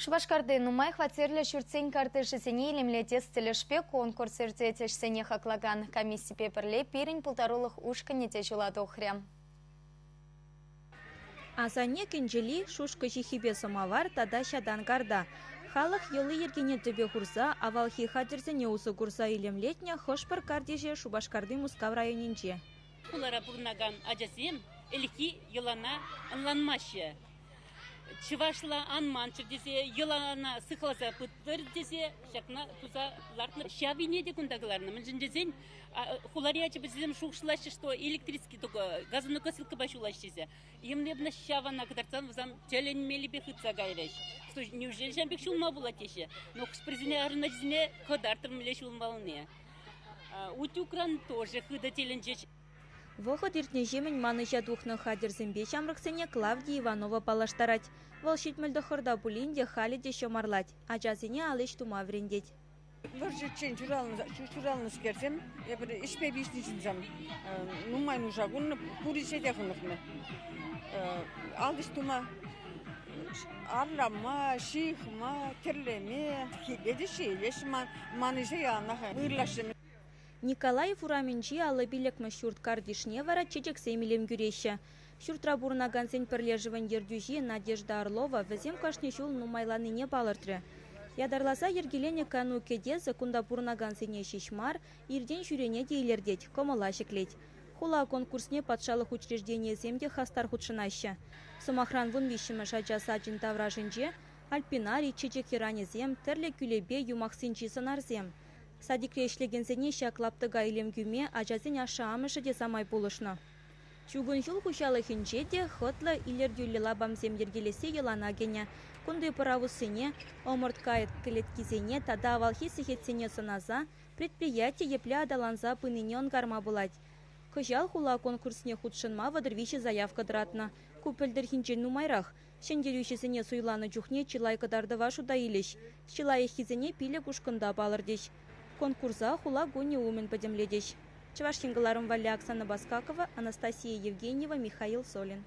Шубашкарды нумай хватерлі шүртсен картышысыне елемлетес тілішпе конкурс үрдетешсене хақлаган комиссия пепірле пирін пұлтарулық ұшқынете жуладу ұқрям. Азане кенжели шушка жихибе самовар тада шадан карда. Халық елы ергене төбе курса, авалхи хадерзіне усы курса елемлетне хошпар кардеже Шубашкарды Мускав районинче. Кулара бурнаган ажасем, эльхи елана анланмашы. Чывашла анманчыр десе, елана сықласа пыттыр десе, шақна тузаларны шабине де күндагыларны. Міншін десен, хулариячы бізім шуқшылашы, что электрический только газыны косылка башулашы десе. Емлебна шавана кадарцан вазам теленмели бехытса гайраш. Неужели шамбек шулма була теше? Но хуспрезине арнажине кадартыр мле шулмалыне. Утюкран тоже хыда теленчеш. Вохот иртнежемен маныша духны хадерзембе шамрыксене Клавдия Иванова палаштарать. Волшит мөлдөхырда пулинде халиде шомарлать, а жазыне алыш тума врендеть. Варжетчен чуралны скерсем, я бір ішпе бишничинсам, нумайн ужагун пурисе дехынықны. Алдыш тума арлама, шихма, терлеме, хибедиши, ешма маныше янаха, вырлашым. Николаев ураменчи алы билек шурт кардишне вара чечек семилем гюреща. Шуртра бурнаган сен перлежеван ердюжи Надежда Орлова везем кашне шул нумайланыне балыртры. Ядарласа ергелене кану кеде закунда бурнаган сене шишмар, ирден жюрене дейлердеть, комала шеклеть. Хула конкурсне патшалық учреждение земде хастар худшынаща. Самохран вун вишімі шача сачин тавражынже, альпинарий чечек иране зем, терле күлебе юмақсынчи санарзем. Садикре ишлегенсене шаклаптыга илем гюме, ажазин ашаамышы де самай булышны. Чугун жыл хушалы хинчеде, хотла илердюлила бамзем ергелесе елана гене. Кунды паравусыне, омырткайт клеткизене, тада авалхи сихетсене саназа, предприятие епля адаланза пыныне онгарма булать. Кыжал хула конкурсне худшынма вадырвиші заявка дратна. Купелдер хинчен нумайрах. Шендерюшесене суйланы чухне чилай кадарда вашу да илеш. Чилай хизене пиле кушкында балырдеш. Конкурса хула гуни умен подемледеш. Чувашкингаларым Валя Оксана Баскакова, Анастасия Евгеньева, Михаил Солин.